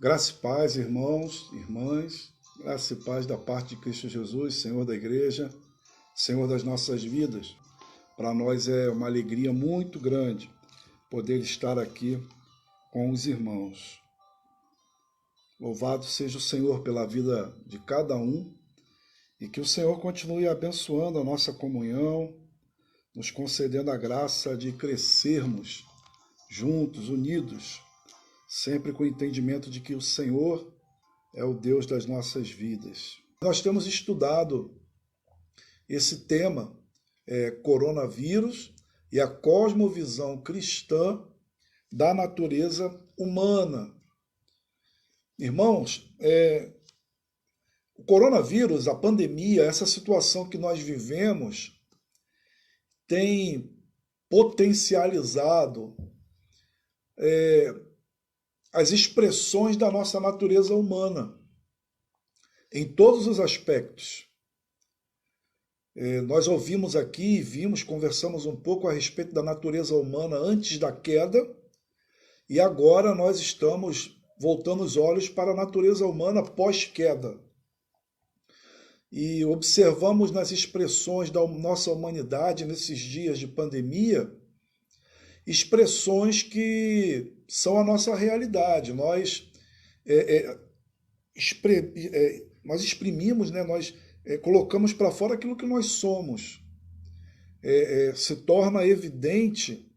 Graça e paz, irmãos, irmãs, graça e paz da parte de Cristo Jesus, Senhor da igreja, Senhor das nossas vidas. Para nós é uma alegria muito grande poder estar aqui com os irmãos. Louvado seja o Senhor pela vida de cada um e que o Senhor continue abençoando a nossa comunhão, nos concedendo a graça de crescermos juntos, unidos, sempre com o entendimento de que o Senhor é o Deus das nossas vidas. Nós temos estudado esse tema, coronavírus e a cosmovisão cristã da natureza humana. Irmãos, o coronavírus, a pandemia, essa situação que nós vivemos tem potencializado as expressões da nossa natureza humana, em todos os aspectos. Nós ouvimos aqui, vimos, conversamos um pouco a respeito da natureza humana antes da queda, e agora nós estamos voltando os olhos para a natureza humana pós-queda. E observamos nas expressões da nossa humanidade nesses dias de pandemia, expressões que são a nossa realidade. Nós exprimimos, né? Nós colocamos para fora aquilo que nós somos. Se torna evidente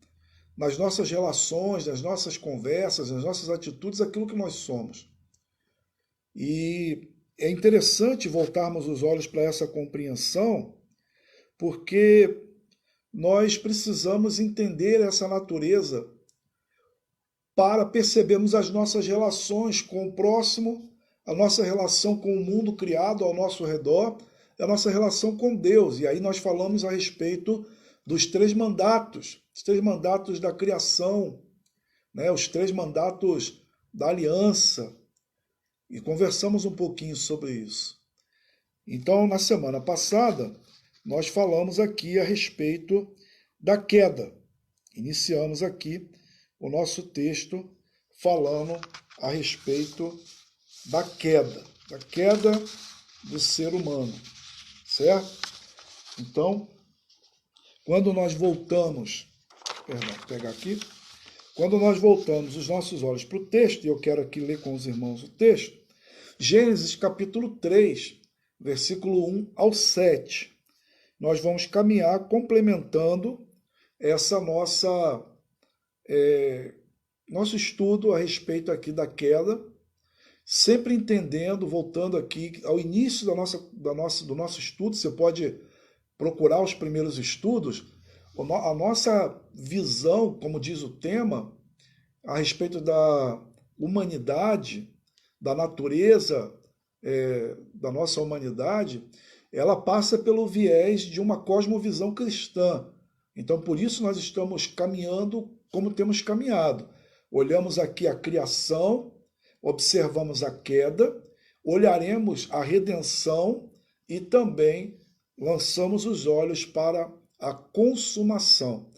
nas nossas relações, nas nossas conversas, nas nossas atitudes, aquilo que nós somos. E é interessante voltarmos os olhos para essa compreensão, porque nós precisamos entender essa natureza para percebermos as nossas relações com o próximo, a nossa relação com o mundo criado ao nosso redor, a nossa relação com Deus. E aí nós falamos a respeito dos 3 mandatos, os 3 mandatos da criação, né? Os 3 mandatos da aliança, e conversamos um pouquinho sobre isso. Então, na semana passada, nós falamos aqui a respeito da queda. Iniciamos aqui o nosso texto falando a respeito da queda do ser humano, certo? Então, quando nós voltamos, quando nós voltamos os nossos olhos para o texto, e eu quero aqui ler com os irmãos o texto, Gênesis capítulo 3, versículo 1 ao 7. Nós vamos caminhar complementando essa nosso estudo a respeito aqui da queda, sempre entendendo, voltando aqui ao início do nosso estudo. Você pode procurar os primeiros estudos, a nossa visão, como diz o tema, a respeito da humanidade, da natureza da nossa humanidade, ela passa pelo viés de uma cosmovisão cristã. Então, por isso nós estamos caminhando como temos caminhado. Olhamos aqui a criação, observamos a queda, olharemos a redenção e também lançamos os olhos para a consumação.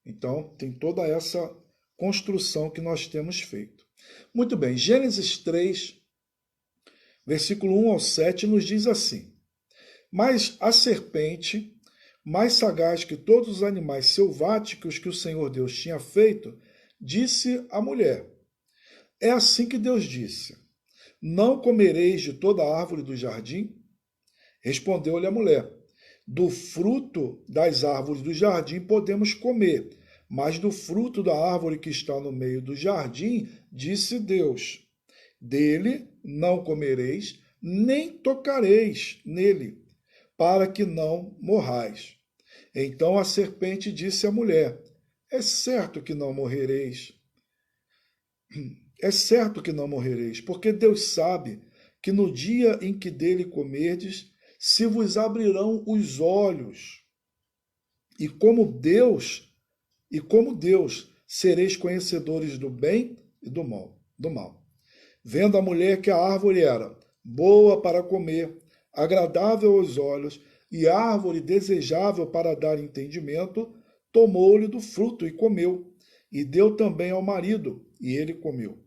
Então, tem toda essa construção que nós temos feito. Muito bem, Gênesis 3, versículo 1 ao 7, nos diz assim: Mas a serpente, mais sagaz que todos os animais selváticos que o Senhor Deus tinha feito, disse à mulher: É assim que Deus disse: Não comereis de toda a árvore do jardim? Respondeu-lhe a mulher: Do fruto das árvores do jardim podemos comer, mas do fruto da árvore que está no meio do jardim, disse Deus: Dele não comereis, nem tocareis nele, para que não morrais. Então a serpente disse à mulher: É certo que não morrereis. É certo que não morrereis, porque Deus sabe que no dia em que dele comerdes, se vos abrirão os olhos, e como Deus, sereis conhecedores do bem e do mal. Vendo a mulher que a árvore era boa para comer, agradável aos olhos e árvore desejável para dar entendimento, tomou-lhe do fruto e comeu, e deu também ao marido, e ele comeu.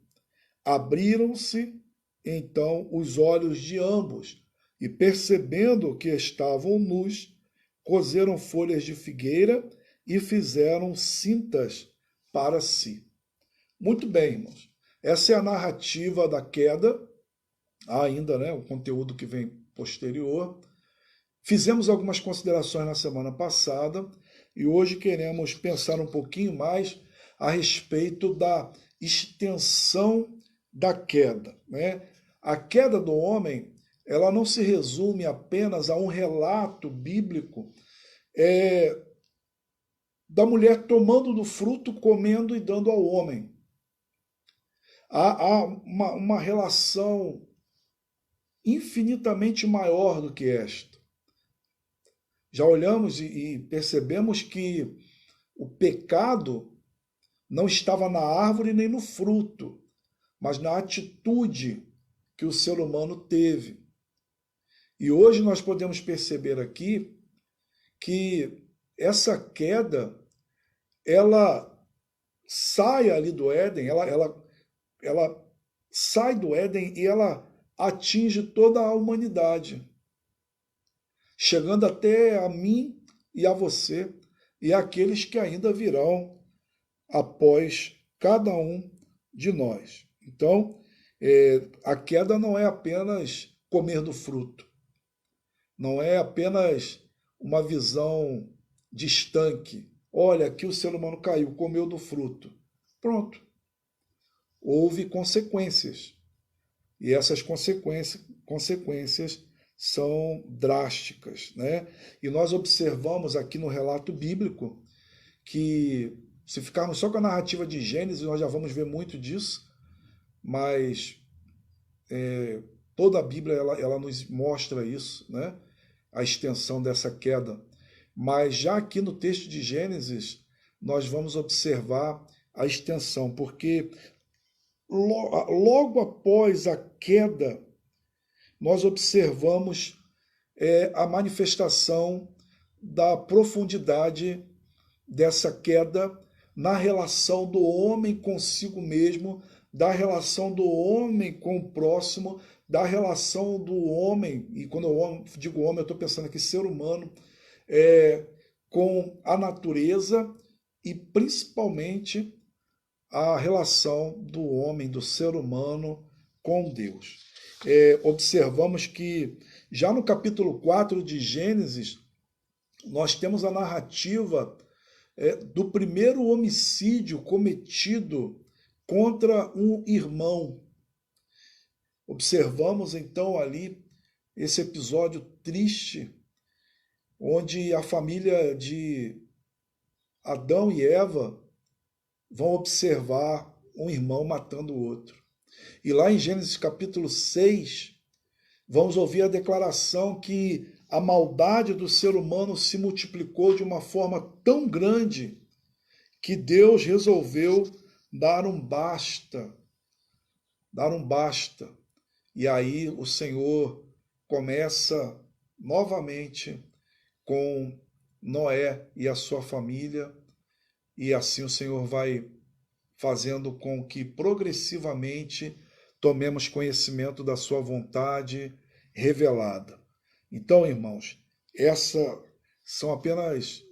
Abriram-se então os olhos de ambos, e percebendo que estavam nus, coseram folhas de figueira e fizeram cintas para si. Muito bem, irmãos. Essa é a narrativa da queda, há ainda, né, o conteúdo que vem posterior. Fizemos algumas considerações na semana passada e hoje queremos pensar um pouquinho mais a respeito da extensão da queda, né? A queda do homem, ela não se resume apenas a um relato bíblico da mulher tomando do fruto, comendo e dando ao homem. Há uma relação infinitamente maior do que esta. Já olhamos e percebemos que o pecado não estava na árvore nem no fruto, mas na atitude que o ser humano teve. E hoje nós podemos perceber aqui que essa queda, ela sai ali do Éden, ela sai do Éden e ela atinge toda a humanidade, chegando até a mim e a você e àqueles que ainda virão após cada um de nós. Então, a queda não é apenas comer do fruto, não é apenas uma visão distante. Olha, aqui o ser humano caiu, comeu do fruto. Pronto. Houve consequências. E essas consequências são drásticas, né? E nós observamos aqui no relato bíblico que, se ficarmos só com a narrativa de Gênesis, nós já vamos ver muito disso, mas toda a Bíblia ela nos mostra isso, né? A extensão dessa queda. Mas já aqui no texto de Gênesis, nós vamos observar a extensão, porque logo após a queda, nós observamos a manifestação da profundidade dessa queda na relação do homem consigo mesmo, da relação do homem com o próximo, da relação do homem, e quando eu digo homem, eu estou pensando aqui ser humano, com a natureza e principalmente a relação do homem, do ser humano com Deus. Observamos que já no capítulo 4 de Gênesis, nós temos a narrativa do primeiro homicídio cometido contra um irmão. Observamos então ali esse episódio triste, onde a família de Adão e Eva vão observar um irmão matando o outro. E lá em Gênesis capítulo 6, vamos ouvir a declaração que a maldade do ser humano se multiplicou de uma forma tão grande que Deus resolveu dar um basta. Dar um basta. E aí o Senhor começa novamente com Noé e a sua família, e assim o Senhor vai fazendo com que progressivamente tomemos conhecimento da sua vontade revelada. Então, irmãos, esses são apenas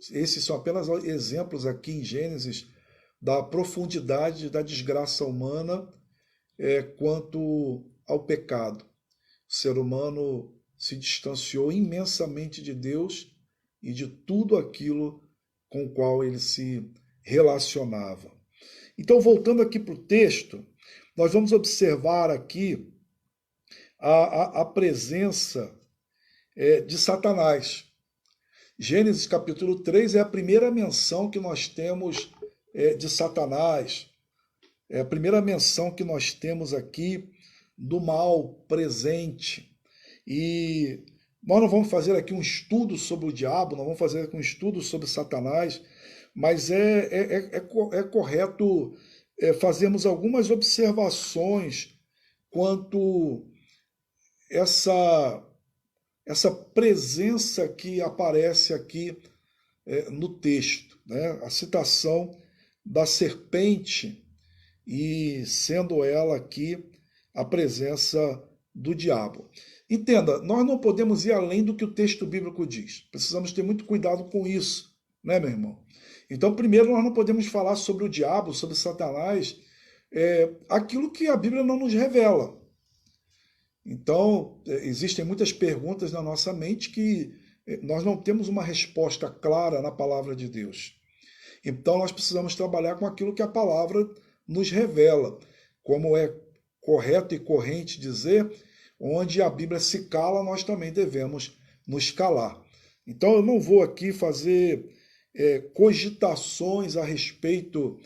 exemplos aqui em Gênesis da profundidade da desgraça humana quanto ao pecado. O ser humano se distanciou imensamente de Deus e de tudo aquilo com o qual ele se relacionava. Então, voltando aqui para o texto, nós vamos observar aqui a presença de Satanás. Gênesis capítulo 3 é a primeira menção que nós temos de Satanás, é a primeira menção que nós temos aqui do mal presente. E nós não vamos fazer aqui um estudo sobre o diabo, não vamos fazer aqui um estudo sobre Satanás, mas é correto fazermos algumas observações quanto essa presença que aparece aqui no texto, né? A citação da serpente e sendo ela aqui a presença do diabo. Entenda, nós não podemos ir além do que o texto bíblico diz. Precisamos ter muito cuidado com isso, né, meu irmão? Então, primeiro, nós não podemos falar sobre o diabo, sobre Satanás, aquilo que a Bíblia não nos revela. Então, existem muitas perguntas na nossa mente que nós não temos uma resposta clara na palavra de Deus. Então, nós precisamos trabalhar com aquilo que a palavra nos revela, como é correto e corrente dizer, onde a Bíblia se cala, nós também devemos nos calar. Então, eu não vou aqui fazer cogitações a respeito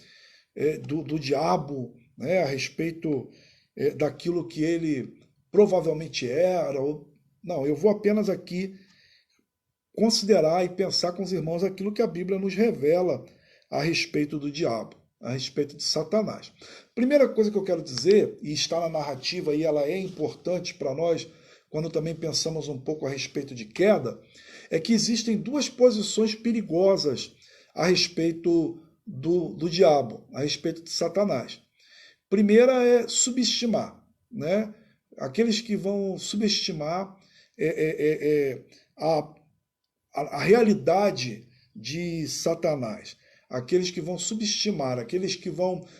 do diabo, né, a respeito daquilo que ele provavelmente era. Não, eu vou apenas aqui considerar e pensar com os irmãos aquilo que a Bíblia nos revela a respeito do diabo, a respeito de Satanás. Primeira coisa que eu quero dizer, e está na narrativa e ela é importante para nós, quando também pensamos um pouco a respeito de queda, é que existem duas posições perigosas a respeito do diabo, a respeito de Satanás. Primeira é subestimar, né? Aqueles que vão subestimar a realidade de Satanás, aqueles que vão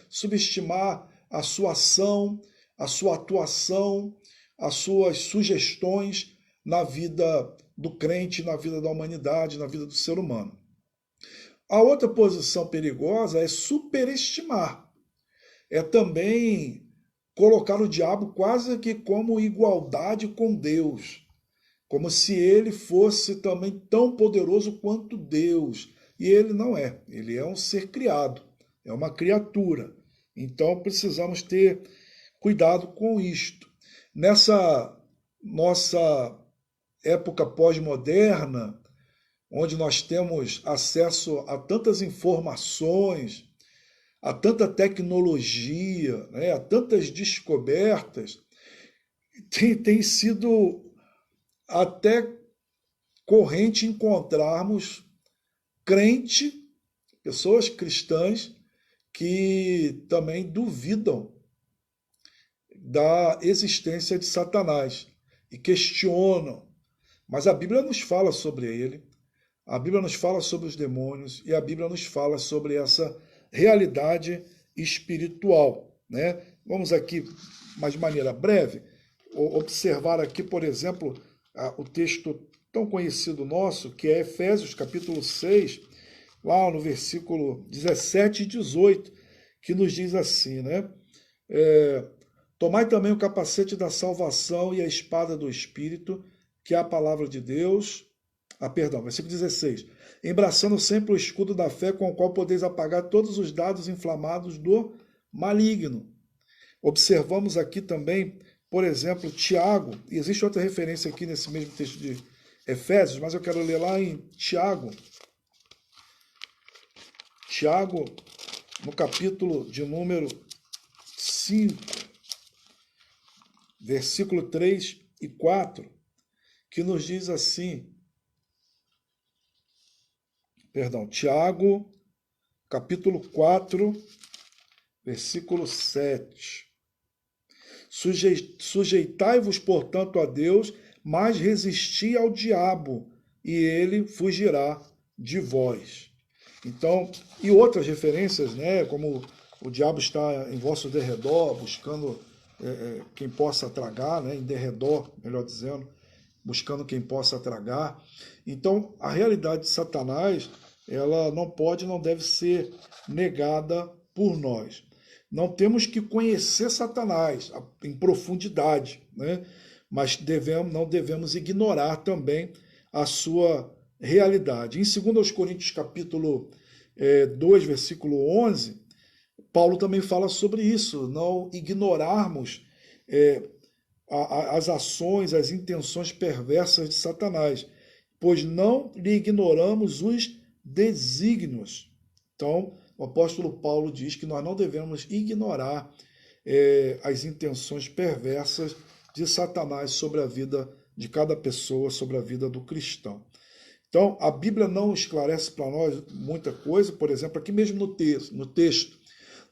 subestimar a sua ação, a sua atuação, as suas sugestões na vida do crente, na vida da humanidade, na vida do ser humano. A outra posição perigosa é superestimar, é também colocar o diabo quase que como igualdade com Deus, como se ele fosse também tão poderoso quanto Deus. E ele não é, ele é um ser criado, é uma criatura. Então precisamos ter cuidado com isto. Nessa nossa época pós-moderna, onde nós temos acesso a tantas informações, a tanta tecnologia, né, a tantas descobertas, tem sido até corrente encontrarmos crente, pessoas cristãs, que também duvidam da existência de Satanás e questionam. Mas a Bíblia nos fala sobre ele, a Bíblia nos fala sobre os demônios e a Bíblia nos fala sobre essa realidade espiritual, né? Vamos aqui, mas de maneira breve, observar aqui, por exemplo, o texto tão conhecido nosso, que é Efésios capítulo 6, lá no versículo 17 e 18, que nos diz assim, né? Tomai também o capacete da salvação e a espada do Espírito, que é a palavra de Deus. Versículo 16. Embraçando sempre o escudo da fé, com o qual podeis apagar todos os dardos inflamados do maligno. Observamos aqui também, por exemplo, Tiago, e existe outra referência aqui nesse mesmo texto de Efésios, mas eu quero ler lá em Tiago. Tiago, no capítulo de número 5, versículo 3 e 4, que nos diz assim, Tiago, capítulo 4, versículo 7. Sujeitai-vos, portanto, a Deus, mas resisti ao diabo, e ele fugirá de vós. Então, e outras referências, né, como o diabo está em vosso derredor, buscando quem possa tragar, né, em derredor, melhor dizendo, buscando quem possa tragar. Então, a realidade de Satanás, ela não pode, não deve ser negada por nós. Não temos que conhecer Satanás em profundidade, né? Mas não devemos ignorar também a sua realidade. Em 2 Coríntios capítulo 2, versículo 11, Paulo também fala sobre isso, não ignorarmos as ações, as intenções perversas de Satanás, pois não lhe ignoramos os desígnios. Então, o apóstolo Paulo diz que nós não devemos ignorar as intenções perversas de Satanás sobre a vida de cada pessoa, sobre a vida do cristão. Então, a Bíblia não esclarece para nós muita coisa, por exemplo, aqui mesmo no texto,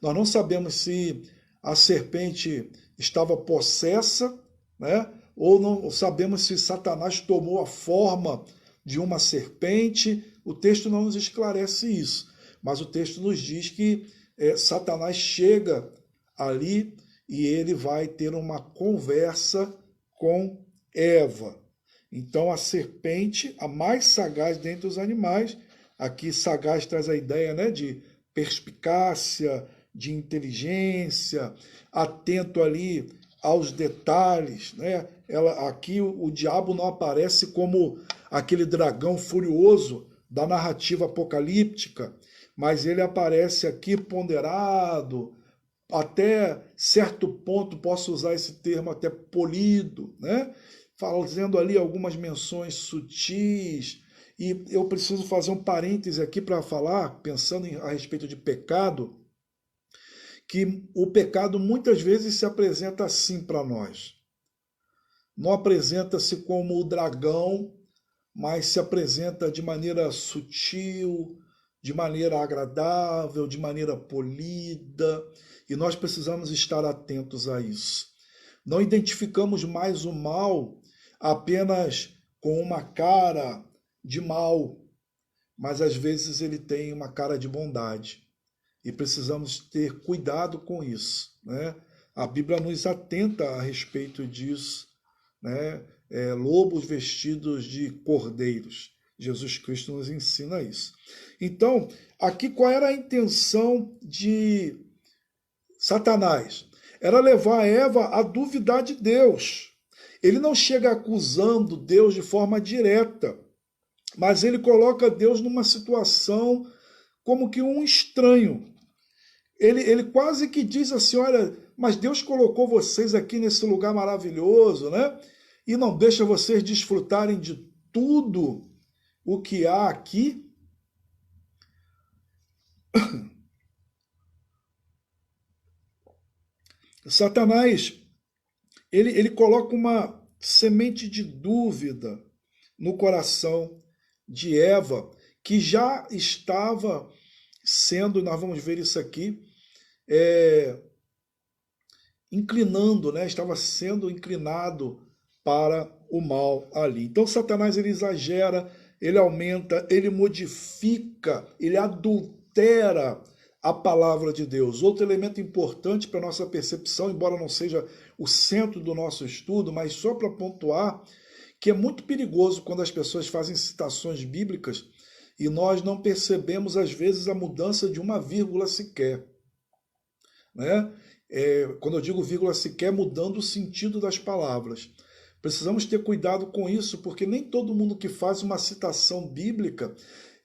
Nós não sabemos se a serpente estava possessa, né? Ou não sabemos se Satanás tomou a forma de uma serpente. O texto não nos esclarece isso, mas o texto nos diz que Satanás chega ali e ele vai ter uma conversa com Eva. Então a serpente, a mais sagaz dentre os animais, aqui sagaz traz a ideia, né, de perspicácia, de inteligência, atento ali aos detalhes, né? Aqui o diabo não aparece como aquele dragão furioso da narrativa apocalíptica, mas ele aparece aqui ponderado, até certo ponto, posso usar esse termo até polido, né? Fazendo ali algumas menções sutis. E eu preciso fazer um parêntese aqui para falar, pensando a respeito de pecado, que o pecado muitas vezes se apresenta assim para nós. Não apresenta-se como o dragão, mas se apresenta de maneira sutil, de maneira agradável, de maneira polida, e nós precisamos estar atentos a isso. Não identificamos mais o mal apenas com uma cara de mal, mas às vezes ele tem uma cara de bondade. E precisamos ter cuidado com isso, né? A Bíblia nos atenta a respeito disso, né? Lobos vestidos de cordeiros. Jesus Cristo nos ensina isso. Então, aqui qual era a intenção de Satanás? Era levar Eva a duvidar de Deus. Ele não chega acusando Deus de forma direta, mas ele coloca Deus numa situação como que um estranho. Ele quase que diz assim, olha, mas Deus colocou vocês aqui nesse lugar maravilhoso, né? E não deixa vocês desfrutarem de tudo o que há aqui. Satanás, ele coloca uma semente de dúvida no coração de Eva, que já estava sendo, nós vamos ver isso aqui, inclinando, né? Estava sendo inclinado para o mal ali. Então Satanás ele exagera, ele aumenta, ele modifica, ele adultera a palavra de Deus. Outro elemento importante para a nossa percepção, embora não seja o centro do nosso estudo, mas só para pontuar, que é muito perigoso quando as pessoas fazem citações bíblicas e nós não percebemos, às vezes, a mudança de uma vírgula sequer, né? Quando eu digo vírgula sequer, mudando o sentido das palavras. Precisamos ter cuidado com isso, porque nem todo mundo que faz uma citação bíblica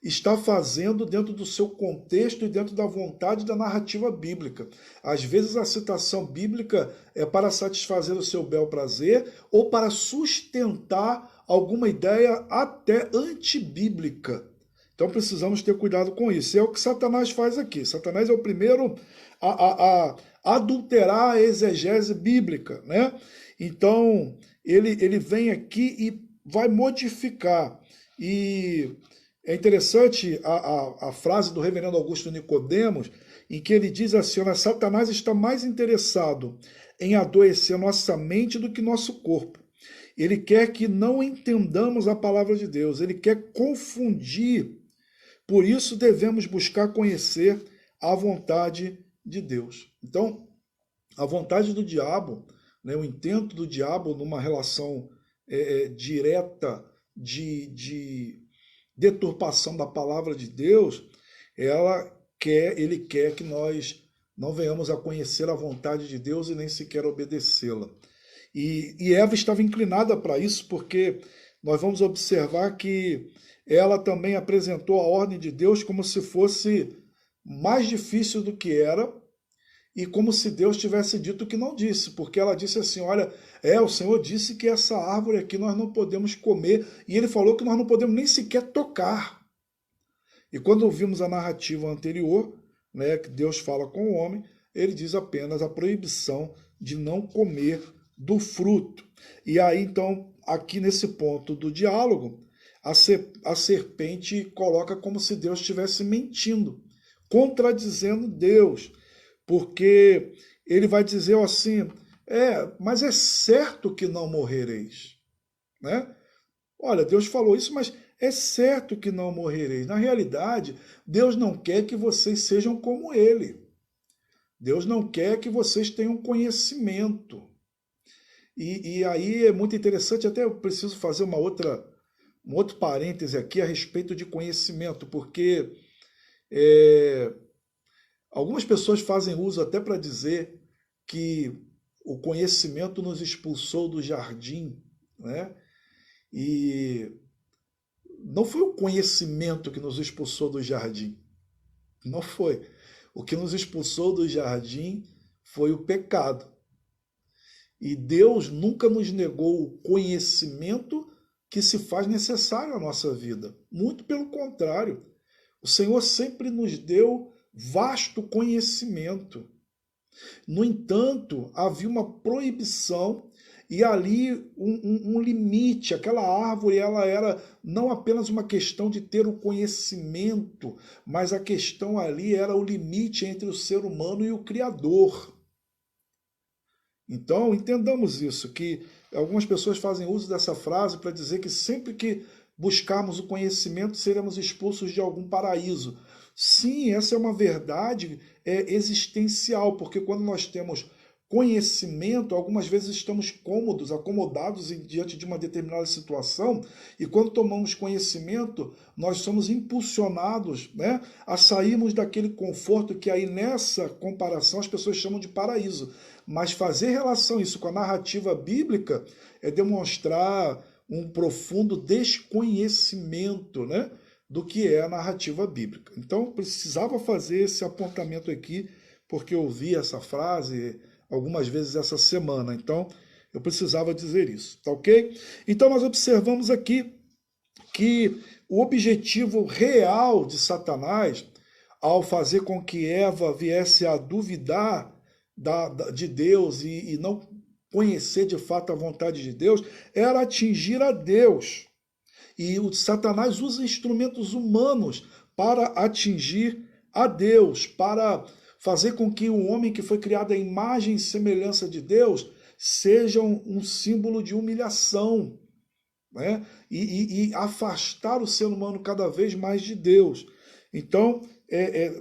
está fazendo dentro do seu contexto e dentro da vontade da narrativa bíblica. Às vezes a citação bíblica é para satisfazer o seu bel prazer ou para sustentar alguma ideia até antibíblica. Então precisamos ter cuidado com isso. É o que Satanás faz aqui. Satanás é o primeiro a adulterar a exegese bíblica, né? Então ele vem aqui e vai modificar. E é interessante a frase do reverendo Augusto Nicodemos, em que ele diz assim, olha, Satanás está mais interessado em adoecer nossa mente do que nosso corpo. Ele quer que não entendamos a palavra de Deus, ele quer confundir. Por isso devemos buscar conhecer a vontade de Deus. Então, a vontade do diabo, né, o intento do diabo numa relação direta de deturpação da palavra de Deus, ele quer que nós não venhamos a conhecer a vontade de Deus e nem sequer obedecê-la. E Eva estava inclinada para isso, porque nós vamos observar que ela também apresentou a ordem de Deus como se fosse mais difícil do que era, e como se Deus tivesse dito que não disse, porque ela disse assim, olha, o Senhor disse que essa árvore aqui nós não podemos comer, e ele falou que nós não podemos nem sequer tocar. E quando ouvimos a narrativa anterior, né, que Deus fala com o homem, ele diz apenas a proibição de não comer do fruto. E aí, então, aqui nesse ponto do diálogo, a serpente coloca como se Deus estivesse mentindo, contradizendo Deus, porque ele vai dizer assim, mas é certo que não morrereis, né? Olha, Deus falou isso, mas é certo que não morrereis. Na realidade, Deus não quer que vocês sejam como ele. Deus não quer que vocês tenham conhecimento. E aí é muito interessante, até eu preciso fazer um outro parêntese aqui a respeito de conhecimento, porque é, algumas pessoas fazem uso até para dizer que o conhecimento nos expulsou do jardim, né? E não foi o conhecimento que nos expulsou do jardim, não foi. O que nos expulsou do jardim foi o pecado. E Deus nunca nos negou o conhecimento que se faz necessário à nossa vida. Muito pelo contrário. O Senhor sempre nos deu vasto conhecimento. No entanto, havia uma proibição e ali um limite. Aquela árvore ela era não apenas uma questão de ter o conhecimento, mas a questão ali era o limite entre o ser humano e o Criador. Então, entendamos isso, que algumas pessoas fazem uso dessa frase para dizer que sempre que buscarmos o conhecimento, seremos expulsos de algum paraíso. Sim, essa é uma verdade existencial, porque quando nós temos conhecimento, algumas vezes estamos cômodos, acomodados diante de uma determinada situação, e quando tomamos conhecimento, nós somos impulsionados, né, a sairmos daquele conforto que aí nessa comparação as pessoas chamam de paraíso. Mas fazer relação isso com a narrativa bíblica é demonstrar um profundo desconhecimento, né, do que é a narrativa bíblica. Então, precisava fazer esse apontamento aqui, porque eu vi essa frase algumas vezes essa semana. Então, eu precisava dizer isso, tá ok? Então, nós observamos aqui que o objetivo real de Satanás, ao fazer com que Eva viesse a duvidar de Deus e não conhecer de fato a vontade de Deus, era atingir a Deus. E o Satanás usa instrumentos humanos para atingir a Deus, para fazer com que o homem que foi criado à imagem e semelhança de Deus seja um símbolo de humilhação, né? E afastar o ser humano cada vez mais de Deus. Então,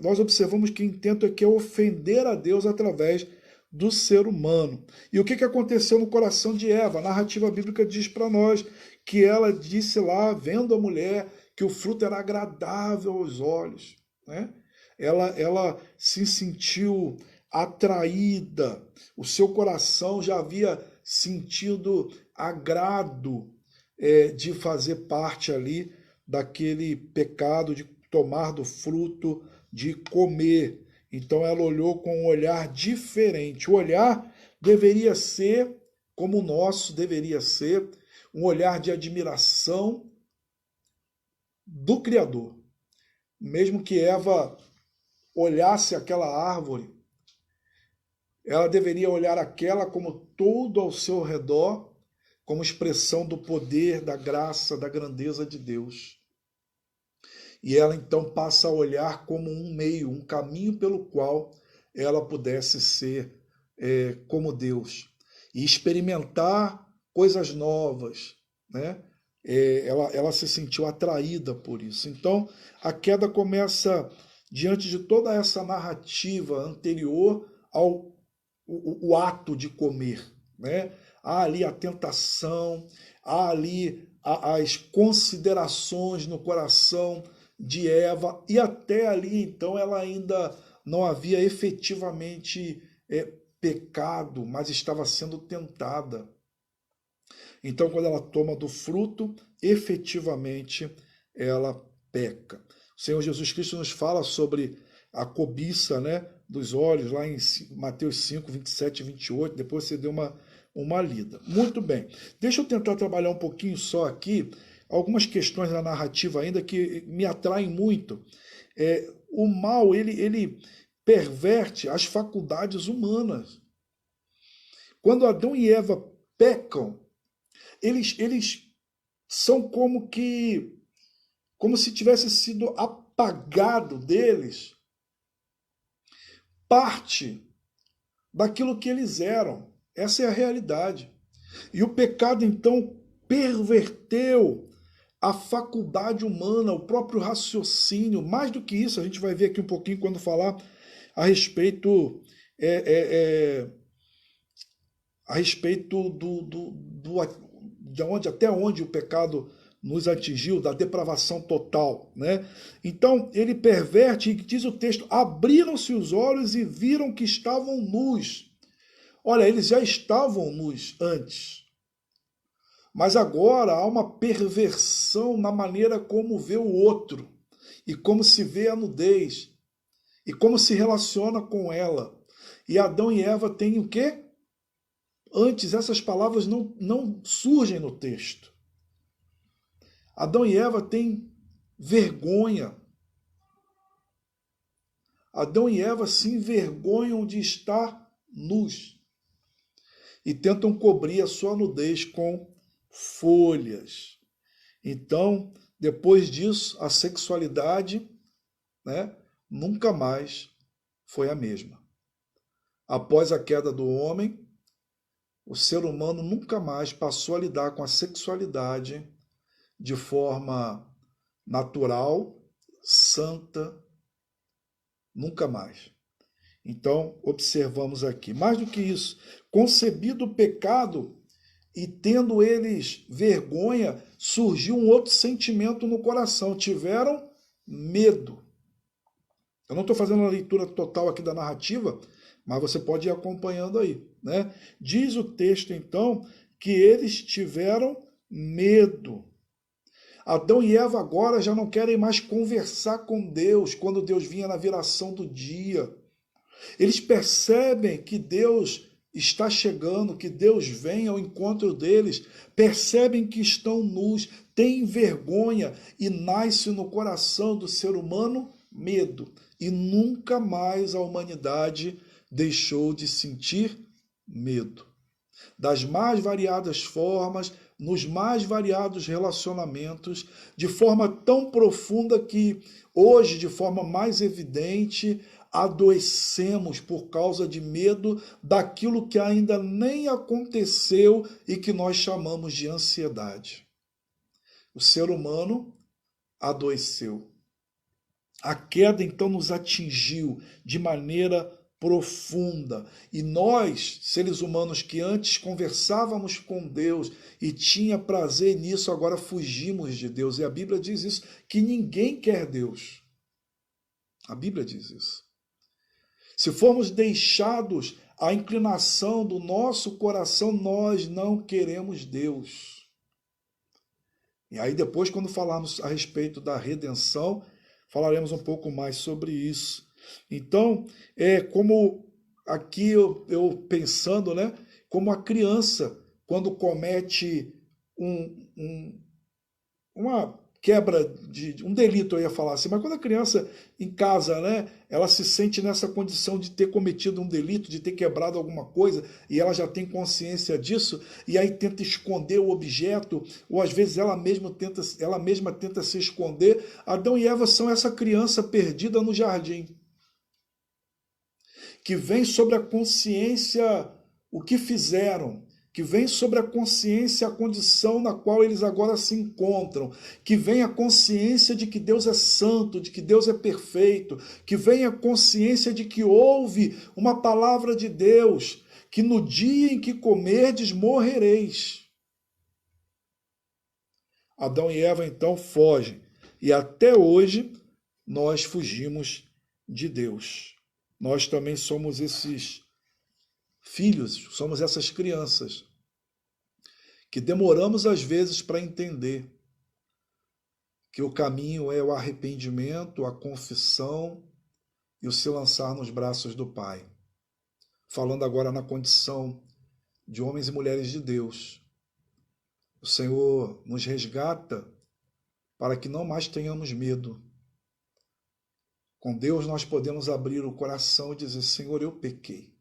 nós observamos que o intento aqui é ofender a Deus através do ser humano. E o que aconteceu no coração de Eva? A narrativa bíblica diz para nós que ela disse lá, vendo a mulher, que o fruto era agradável aos olhos, né? Ela se sentiu atraída, o seu coração já havia sentido agrado de fazer parte ali daquele pecado de tomar do fruto, de comer. Então ela olhou com um olhar diferente. O olhar deveria ser, como o nosso deveria ser, um olhar de admiração do Criador. Mesmo que Eva olhasse aquela árvore, ela deveria olhar aquela como todo ao seu redor, como expressão do poder, da graça, da grandeza de Deus. E ela então passa a olhar como um meio, um caminho pelo qual ela pudesse ser como Deus e experimentar coisas novas, né? Ela se sentiu atraída por isso. Então a queda começa diante de toda essa narrativa anterior ao o ato de comer, né? Há ali a tentação, há ali as considerações no coração de Eva, e até ali então ela ainda não havia efetivamente pecado, mas estava sendo tentada. Então, quando ela toma do fruto, efetivamente ela peca. O Senhor Jesus Cristo nos fala sobre a cobiça, né, dos olhos, lá em Mateus 5, 27 e 28. Depois você deu uma lida. Muito bem. Deixa eu tentar trabalhar um pouquinho só aqui algumas questões da narrativa ainda que me atraem muito. O mal, ele perverte as faculdades humanas. Quando Adão e Eva pecam, eles são como se tivesse sido apagado deles parte daquilo que eles eram. Essa é a realidade. E o pecado, então, perverteu a faculdade humana, o próprio raciocínio. Mais do que isso, a gente vai ver aqui um pouquinho quando falar a respeito, a respeito de onde, até onde o pecado nos atingiu, da depravação total, né? Então, ele perverte, e diz o texto, abriram-se os olhos e viram que estavam nus. Olha, eles já estavam nus antes, mas agora há uma perversão na maneira como vê o outro, e como se vê a nudez, e como se relaciona com ela. E Adão e Eva têm o quê? Antes, essas palavras não surgem no texto. Adão e Eva têm vergonha. Adão e Eva se envergonham de estar nus e tentam cobrir a sua nudez com folhas. Então, depois disso, a sexualidade, né, nunca mais foi a mesma. Após a queda do homem, o ser humano nunca mais passou a lidar com a sexualidade de forma natural, santa, nunca mais. Então, observamos aqui. Mais do que isso, concebido o pecado e tendo eles vergonha, surgiu um outro sentimento no coração. Tiveram medo. Eu não estou fazendo uma leitura total aqui da narrativa, mas você pode ir acompanhando aí, né? Diz o texto, então, que eles tiveram medo. Adão e Eva agora já não querem mais conversar com Deus quando Deus vinha na viração do dia. Eles percebem que Deus está chegando, que Deus vem ao encontro deles, percebem que estão nus, têm vergonha e nasce no coração do ser humano medo. E nunca mais a humanidade deixou de sentir medo. Das mais variadas formas, nos mais variados relacionamentos, de forma tão profunda que hoje, de forma mais evidente, adoecemos por causa de medo daquilo que ainda nem aconteceu e que nós chamamos de ansiedade. O ser humano adoeceu. A queda então nos atingiu de maneira profunda. E nós, seres humanos que antes conversávamos com Deus e tinha prazer nisso, agora fugimos de Deus. E a Bíblia diz isso, que ninguém quer Deus. A Bíblia diz isso. Se formos deixados à inclinação do nosso coração, nós não queremos Deus. E aí depois, quando falarmos a respeito da redenção, falaremos um pouco mais sobre isso. Então, como aqui eu pensando, né, como a criança, quando comete uma quebra de um delito, eu ia falar assim, mas quando a criança em casa, né, ela se sente nessa condição de ter cometido um delito, de ter quebrado alguma coisa, e ela já tem consciência disso, e aí tenta esconder o objeto, ou às vezes ela mesma tenta se esconder. Adão e Eva são essa criança perdida no jardim, que vem sobre a consciência o que fizeram, que vem sobre a consciência a condição na qual eles agora se encontram, que vem a consciência de que Deus é santo, de que Deus é perfeito, que vem a consciência de que houve uma palavra de Deus, que no dia em que comerdes morrereis. Adão e Eva então fogem, e até hoje nós fugimos de Deus. Nós também somos esses filhos, somos essas crianças que demoramos às vezes para entender que o caminho é o arrependimento, a confissão e o se lançar nos braços do Pai. Falando agora na condição de homens e mulheres de Deus. O Senhor nos resgata para que não mais tenhamos medo. Com Deus nós podemos abrir o coração e dizer, Senhor, eu pequei.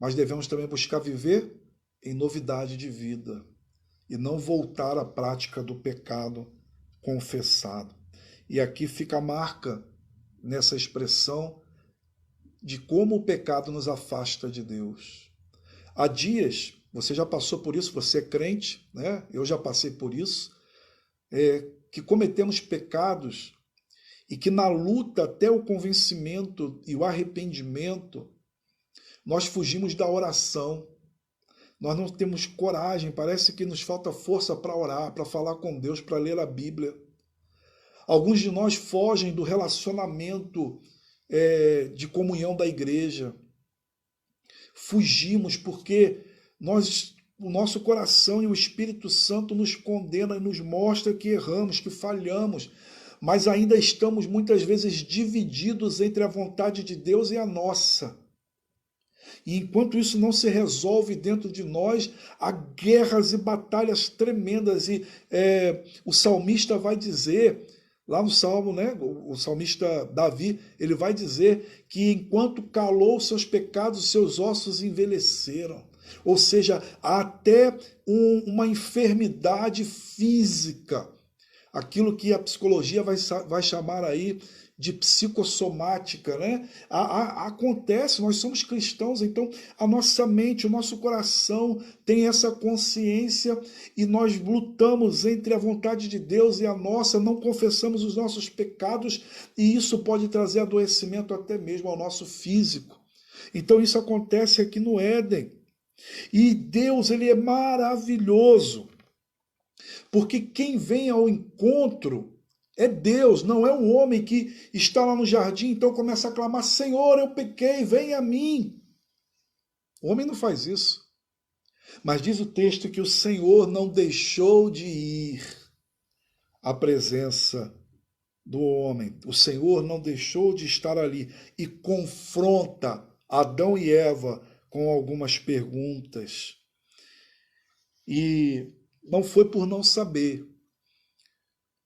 Mas devemos também buscar viver em novidade de vida e não voltar à prática do pecado confessado. E aqui fica a marca nessa expressão de como o pecado nos afasta de Deus. Há dias, você já passou por isso, você é crente, né? Eu já passei por isso, que cometemos pecados e que na luta até o convencimento e o arrependimento, nós fugimos da oração. Nós não temos coragem, parece que nos falta força para orar, para falar com Deus, para ler a Bíblia. Alguns de nós fogem do relacionamento de comunhão da igreja. Fugimos porque o nosso coração e o Espírito Santo nos condena e nos mostra que erramos, que falhamos, mas ainda estamos muitas vezes divididos entre a vontade de Deus e a nossa. E enquanto isso não se resolve dentro de nós, há guerras e batalhas tremendas. E o salmista vai dizer, lá no Salmo, né, o salmista Davi, ele vai dizer que enquanto calou seus pecados, seus ossos envelheceram. Ou seja, há até uma enfermidade física, aquilo que a psicologia vai chamar aí de psicossomática, né? Acontece, nós somos cristãos, então a nossa mente, o nosso coração tem essa consciência e nós lutamos entre a vontade de Deus e a nossa, não confessamos os nossos pecados e isso pode trazer adoecimento até mesmo ao nosso físico. Então isso acontece aqui no Éden. E Deus, ele é maravilhoso, porque quem vem ao encontro é Deus, não é um homem que está lá no jardim, então começa a clamar, Senhor, eu pequei, vem a mim. O homem não faz isso. Mas diz o texto que o Senhor não deixou de ir à presença do homem. O Senhor não deixou de estar ali e confronta Adão e Eva com algumas perguntas. E não foi por não saber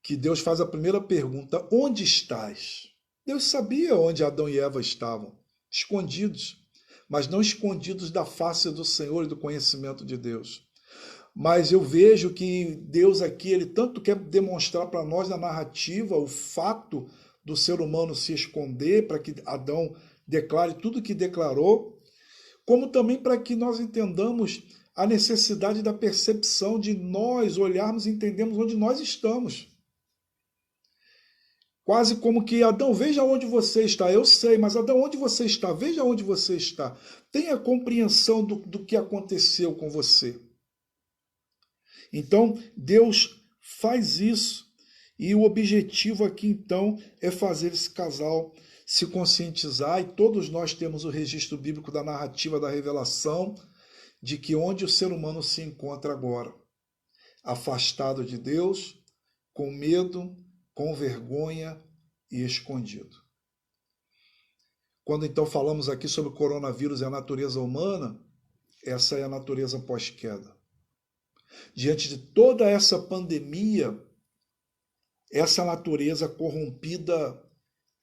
que Deus faz a primeira pergunta, onde estás? Deus sabia onde Adão e Eva estavam, escondidos, mas não escondidos da face do Senhor e do conhecimento de Deus. Mas eu vejo que Deus aqui, ele tanto quer demonstrar para nós na narrativa o fato do ser humano se esconder, para que Adão declare tudo o que declarou, como também para que nós entendamos a necessidade da percepção de nós olharmos e entendermos onde nós estamos. Quase como que, Adão, veja onde você está. Eu sei, mas Adão, onde você está? Veja onde você está. Tenha compreensão do que aconteceu com você. Então, Deus faz isso. E o objetivo aqui, então, é fazer esse casal se conscientizar. E todos nós temos o registro bíblico da narrativa da revelação de que onde o ser humano se encontra agora, afastado de Deus, com medo, com vergonha e escondido. Quando então falamos aqui sobre o coronavírus e a natureza humana, essa é a natureza pós-queda. Diante de toda essa pandemia, essa natureza corrompida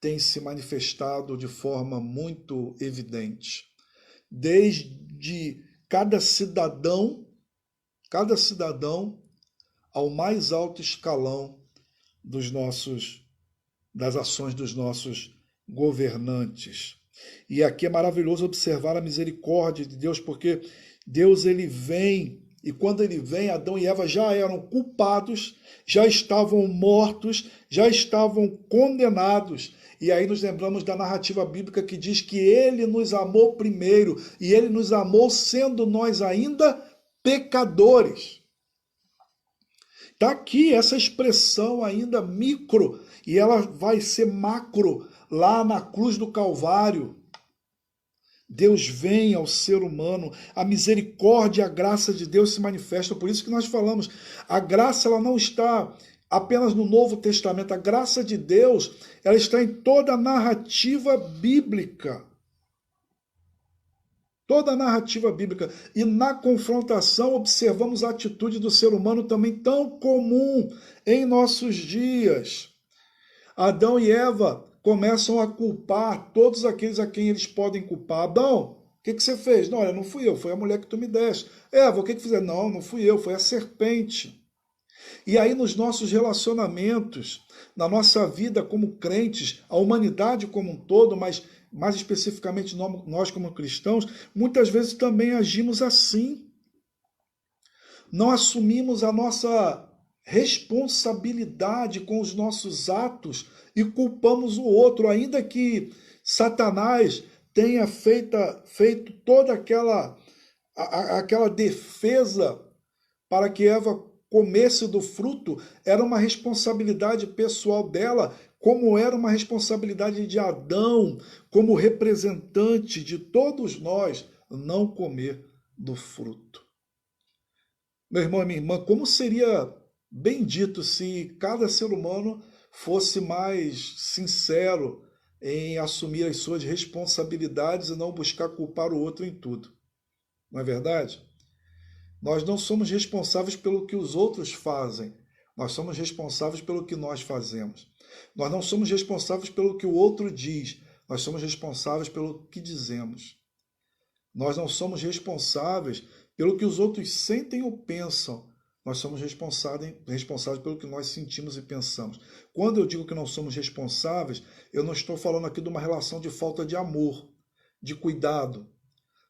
tem se manifestado de forma muito evidente. Desde cada cidadão ao mais alto escalão das ações dos nossos governantes. E aqui é maravilhoso observar a misericórdia de Deus, porque Deus, ele vem, e quando ele vem, Adão e Eva já eram culpados, já estavam mortos, já estavam condenados. E aí nos lembramos da narrativa bíblica que diz que ele nos amou primeiro, e ele nos amou sendo nós ainda pecadores. Está aqui essa expressão ainda micro, e ela vai ser macro lá na cruz do Calvário. Deus vem ao ser humano, a misericórdia e a graça de Deus se manifestam. Por isso que nós falamos, a graça ela não está apenas no Novo Testamento, a graça de Deus ela está em toda a narrativa bíblica. Toda a narrativa bíblica. E na confrontação observamos a atitude do ser humano também tão comum em nossos dias. Adão e Eva começam a culpar todos aqueles a quem eles podem culpar. Adão, o que você fez? Não, olha, não fui eu, foi a mulher que tu me deste. Eva, o que fizeram? Não, não fui eu, foi a serpente. E aí nos nossos relacionamentos, na nossa vida como crentes, a humanidade como um todo, mas mais especificamente nós como cristãos, muitas vezes também agimos assim. Não assumimos a nossa responsabilidade com os nossos atos e culpamos o outro, ainda que Satanás tenha feito toda aquela defesa para que Eva comesse do fruto, era uma responsabilidade pessoal dela, como era uma responsabilidade de Adão, como representante de todos nós, não comer do fruto. Meu irmão e minha irmã, como seria bendito se cada ser humano fosse mais sincero em assumir as suas responsabilidades e não buscar culpar o outro em tudo. Não é verdade? Nós não somos responsáveis pelo que os outros fazem, nós somos responsáveis pelo que nós fazemos. Nós não somos responsáveis pelo que o outro diz, nós somos responsáveis pelo que dizemos. Nós não somos responsáveis pelo que os outros sentem ou pensam. Nós somos responsáveis pelo que nós sentimos e pensamos. Quando eu digo que não somos responsáveis, eu não estou falando aqui de uma relação de falta de amor, de cuidado.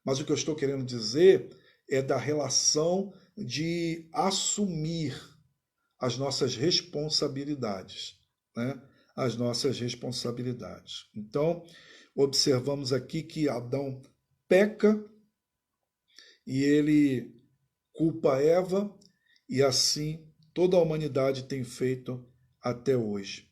Mas o que eu estou querendo dizer é da relação de assumir as nossas responsabilidades, né? As nossas responsabilidades. Então, observamos aqui que Adão peca e ele culpa Eva, e assim toda a humanidade tem feito até hoje.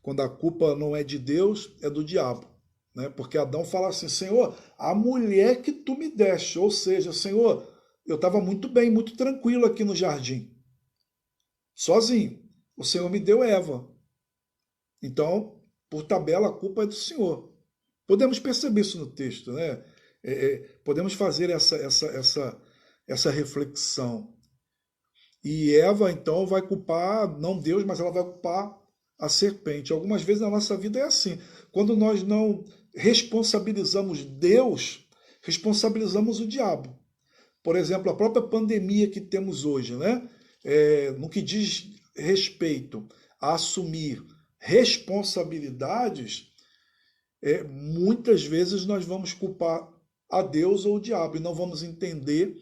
Quando a culpa não é de Deus, é do diabo, né? Porque Adão fala assim: Senhor, a mulher que tu me deste, ou seja, Senhor, eu estava muito bem, muito tranquilo aqui no jardim, sozinho. O Senhor me deu Eva. Então, por tabela, a culpa é do Senhor. Podemos perceber isso no texto, né? Podemos fazer essa reflexão. E Eva, então, vai culpar, não Deus, mas ela vai culpar a serpente. Algumas vezes na nossa vida é assim. Quando nós não responsabilizamos Deus, responsabilizamos o diabo. Por exemplo, a própria pandemia que temos hoje, né? No que diz respeito a assumir responsabilidades, muitas vezes nós vamos culpar a Deus ou o diabo e não vamos entender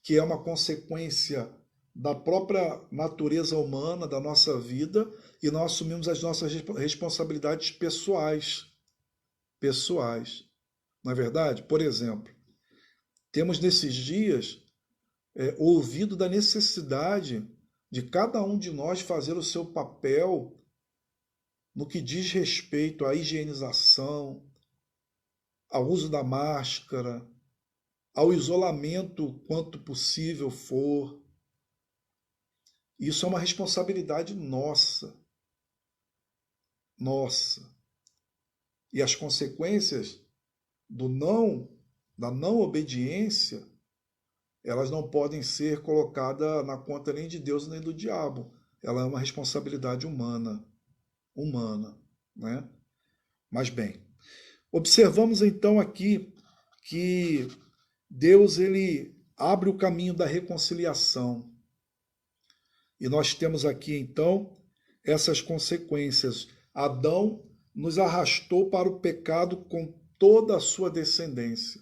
que é uma consequência da própria natureza humana, da nossa vida, e nós assumimos as nossas responsabilidades pessoais. Pessoais. Não é verdade? Por exemplo, temos nesses dias ouvido da necessidade de cada um de nós fazer o seu papel no que diz respeito à higienização, ao uso da máscara, ao isolamento quanto possível for. Isso é uma responsabilidade nossa. Nossa. E as consequências da não obediência, elas não podem ser colocadas na conta nem de Deus nem do diabo. Ela é uma responsabilidade humana. Humana, né? Mas bem, observamos então aqui que Deus ele abre o caminho da reconciliação. E nós temos aqui então essas consequências. Adão nos arrastou para o pecado com toda a sua descendência.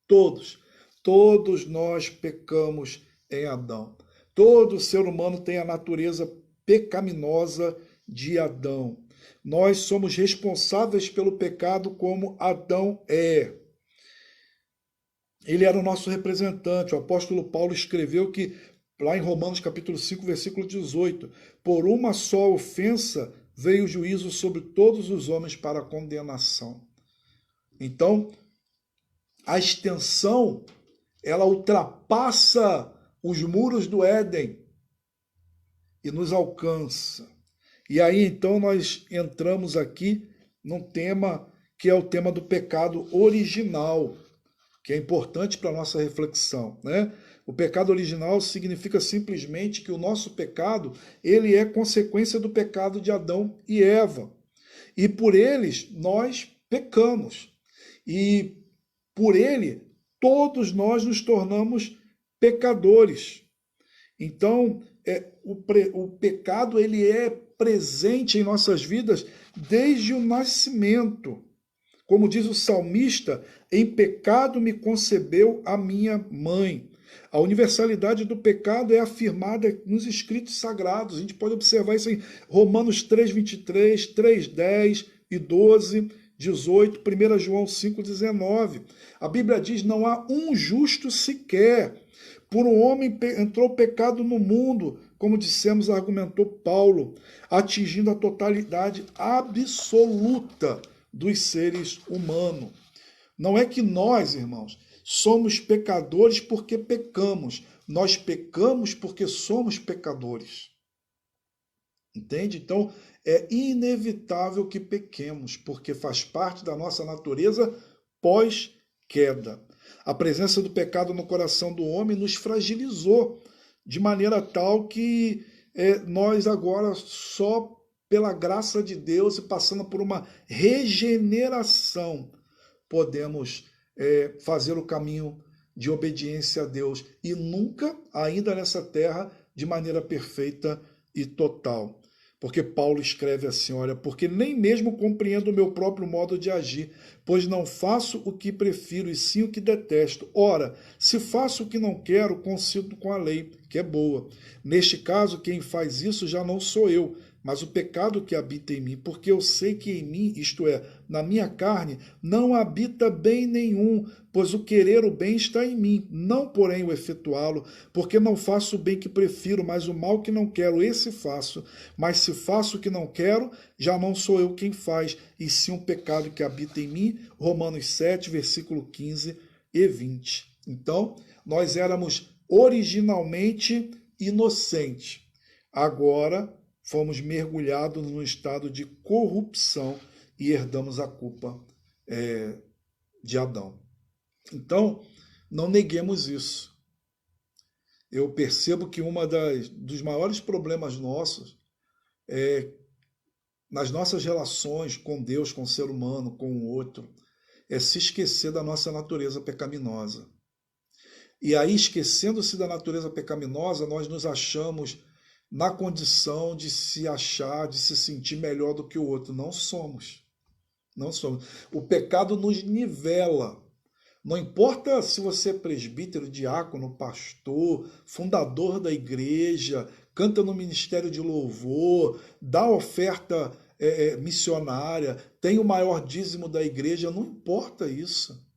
Todos nós pecamos em Adão. Todo ser humano tem a natureza pecaminosa de Adão. Nós somos responsáveis pelo pecado como Adão é. Ele era o nosso representante. O apóstolo Paulo escreveu que, lá em Romanos capítulo 5, versículo 18, por uma só ofensa veio o juízo sobre todos os homens para a condenação. Então, a extensão, ela ultrapassa os muros do Éden e nos alcança. E aí, então, nós entramos aqui num tema que é o tema do pecado original, que é importante para a nossa reflexão, né? O pecado original significa simplesmente que o nosso pecado, ele é consequência do pecado de Adão e Eva. E por eles nós pecamos. E por ele todos nós nos tornamos pecadores. Então, o pecado ele é presente em nossas vidas desde o nascimento. Como diz o salmista, em pecado me concebeu a minha mãe. A universalidade do pecado é afirmada nos escritos sagrados. A gente pode observar isso em Romanos 3:23, 3:10 e 12, 18, 1 João 5:19. A Bíblia diz: não há um justo sequer. Por um homem entrou o pecado no mundo, como dissemos, argumentou Paulo, atingindo a totalidade absoluta dos seres humanos. Não é que nós, irmãos, somos pecadores porque pecamos. Nós pecamos porque somos pecadores. Entende? Então, é inevitável que pequemos, porque faz parte da nossa natureza pós-queda. A presença do pecado no coração do homem nos fragilizou, de maneira tal que nós agora, só pela graça de Deus e passando por uma regeneração, podemos fazer o caminho de obediência a Deus e nunca, ainda nessa terra, de maneira perfeita e total. Porque Paulo escreve assim, olha, porque nem mesmo compreendo o meu próprio modo de agir, pois não faço o que prefiro e sim o que detesto. Ora, se faço o que não quero, consinto com a lei, que é boa. Neste caso, quem faz isso já não sou eu, mas o pecado que habita em mim, porque eu sei que em mim, isto é, na minha carne, não habita bem nenhum, pois o querer o bem está em mim, não porém o efetuá-lo, porque não faço o bem que prefiro, mas o mal que não quero, esse faço. Mas se faço o que não quero, já não sou eu quem faz, e sim um pecado que habita em mim. Romanos 7, versículo 15 e 20. Então, nós éramos originalmente inocentes. Agora, fomos mergulhados num estado de corrupção e herdamos a culpa de Adão. Então, não neguemos isso. Eu percebo que dos maiores problemas nossos nas nossas relações com Deus, com o ser humano, com o outro, é se esquecer da nossa natureza pecaminosa. E aí, esquecendo-se da natureza pecaminosa, nós nos achamos na condição de se achar, de se sentir melhor do que o outro. Não somos. Não somos. O pecado nos nivela. Não importa se você é presbítero, diácono, pastor, fundador da igreja, canta no ministério de louvor, dá oferta missionária, tem o maior dízimo da igreja, não importa isso.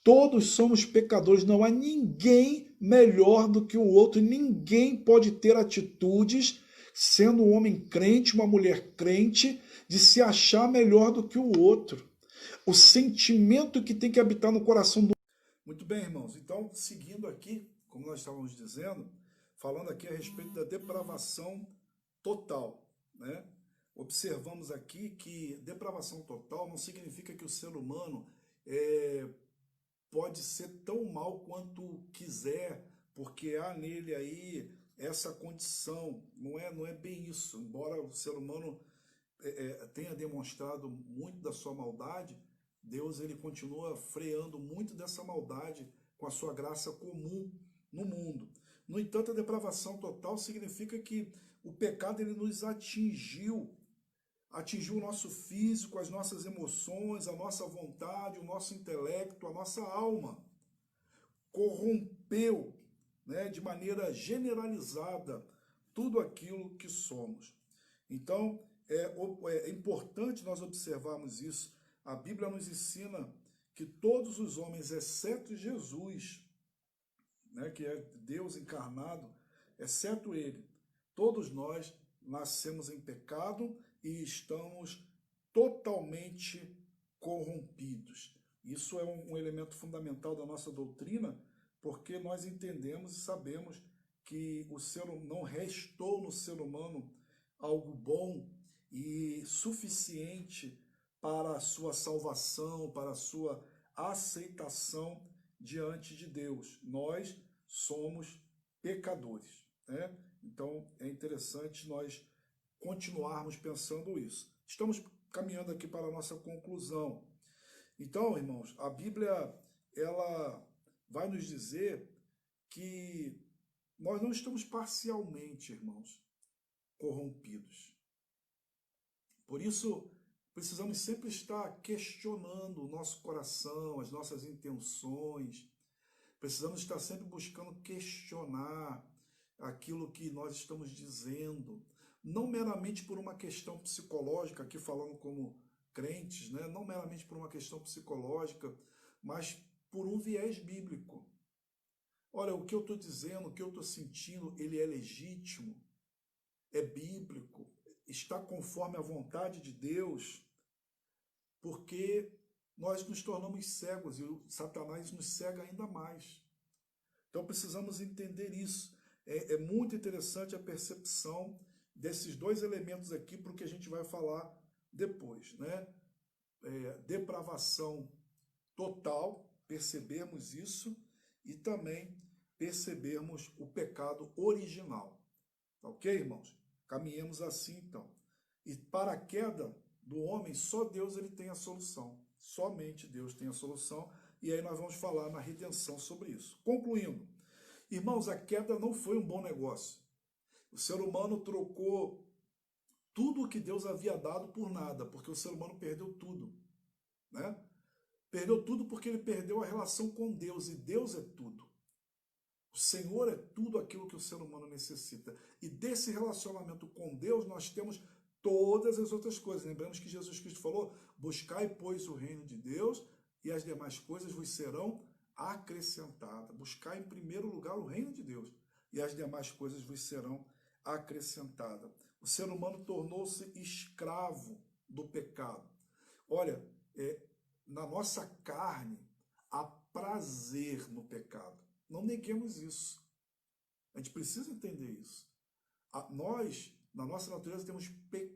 Todos somos pecadores, não há ninguém melhor do que o outro, ninguém pode ter atitudes, sendo um homem crente, uma mulher crente, de se achar melhor do que o outro. O sentimento que tem que habitar no coração do... Muito bem, irmãos, então, seguindo aqui, como nós estávamos dizendo, falando aqui a respeito da depravação total, né? Observamos aqui que depravação total não significa que o ser humano pode ser tão mal quanto quiser, porque há nele aí essa condição. Não é bem isso. Embora o ser humano tenha demonstrado muito da sua maldade, Deus ele continua freando muito dessa maldade com a sua graça comum no mundo. No entanto, a depravação total significa que o pecado ele nos atingiu o nosso físico, as nossas emoções, a nossa vontade, o nosso intelecto, a nossa alma. Corrompeu, né, de maneira generalizada tudo aquilo que somos. Então, é importante nós observarmos isso. A Bíblia nos ensina que todos os homens, exceto Jesus, né, que é Deus encarnado, exceto ele, todos nós nascemos em pecado e estamos totalmente corrompidos. Isso é um elemento fundamental da nossa doutrina, porque nós entendemos e sabemos que não restou no ser humano algo bom e suficiente para a sua salvação, para a sua aceitação diante de Deus. Nós somos pecadores, né? Então é interessante nós continuarmos pensando isso. Estamos caminhando aqui para a nossa conclusão. Então, irmãos, a Bíblia ela vai nos dizer que nós não estamos parcialmente, irmãos, corrompidos. Por isso, Precisamos sempre estar questionando o nosso coração, as nossas intenções. Precisamos estar sempre buscando questionar aquilo que nós estamos dizendo, não meramente por uma questão psicológica, aqui falando como crentes, né? Não meramente por uma questão psicológica, mas por um viés bíblico. Olha, o que eu estou dizendo, o que eu estou sentindo, ele é legítimo, é bíblico, está conforme a vontade de Deus, porque nós nos tornamos cegos e o Satanás nos cega ainda mais. Então precisamos entender isso. É muito interessante a percepção desses dois elementos aqui para o que a gente vai falar depois, né? Depravação total, percebermos isso, e também percebermos o pecado original. Tá ok, irmãos? Caminhemos assim então. E para a queda do homem, só Deus ele tem a solução. Somente Deus tem a solução. E aí nós vamos falar na redenção sobre isso. Concluindo, irmãos, a queda não foi um bom negócio. O ser humano trocou tudo o que Deus havia dado por nada, porque o ser humano perdeu tudo, né? Perdeu tudo porque ele perdeu a relação com Deus, e Deus é tudo. O Senhor é tudo aquilo que o ser humano necessita. E desse relacionamento com Deus nós temos todas as outras coisas. Lembramos que Jesus Cristo falou: buscai, pois, o reino de Deus, e as demais coisas vos serão acrescentadas. Buscai em primeiro lugar o reino de Deus, e as demais coisas vos serão acrescentadas. O ser humano tornou-se escravo do pecado. Olha, na nossa carne há prazer no pecado. Não neguemos isso. A gente precisa entender isso. Nós, na nossa natureza, temos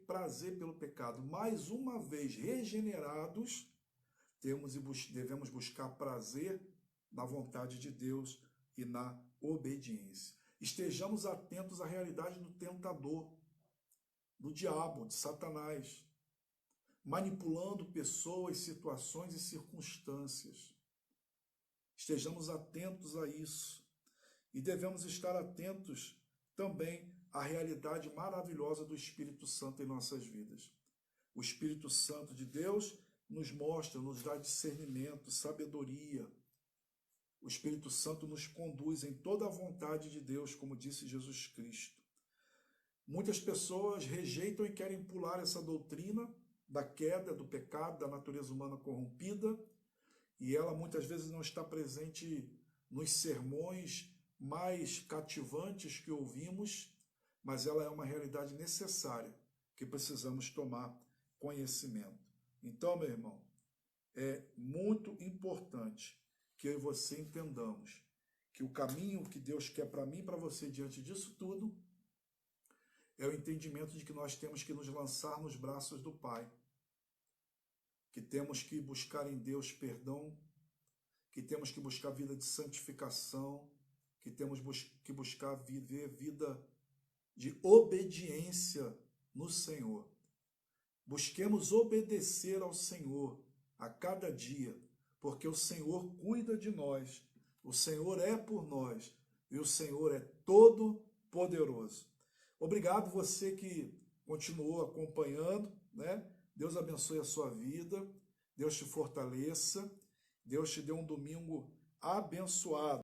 prazer pelo pecado. Mais uma vez regenerados, devemos buscar prazer na vontade de Deus e na obediência. Estejamos atentos à realidade do tentador, do diabo, de Satanás, manipulando pessoas, situações e circunstâncias. Estejamos atentos a isso. E devemos estar atentos também à realidade maravilhosa do Espírito Santo em nossas vidas. O Espírito Santo de Deus nos mostra, nos dá discernimento, sabedoria. O Espírito Santo nos conduz em toda a vontade de Deus, como disse Jesus Cristo. Muitas pessoas rejeitam e querem pular essa doutrina da queda, do pecado, da natureza humana corrompida, e ela muitas vezes não está presente nos sermões mais cativantes que ouvimos, mas ela é uma realidade necessária que precisamos tomar conhecimento. Então, meu irmão, é muito importante que eu e você entendamos que o caminho que Deus quer para mim e para você diante disso tudo é o entendimento de que nós temos que nos lançar nos braços do Pai, que temos que buscar em Deus perdão, que temos que buscar vida de santificação, que temos que buscar viver vida de obediência no Senhor. Busquemos obedecer ao Senhor a cada dia, porque o Senhor cuida de nós, o Senhor é por nós e o Senhor é todo poderoso. Obrigado você que continuou acompanhando, né? Deus abençoe a sua vida, Deus te fortaleça, Deus te dê um domingo abençoado.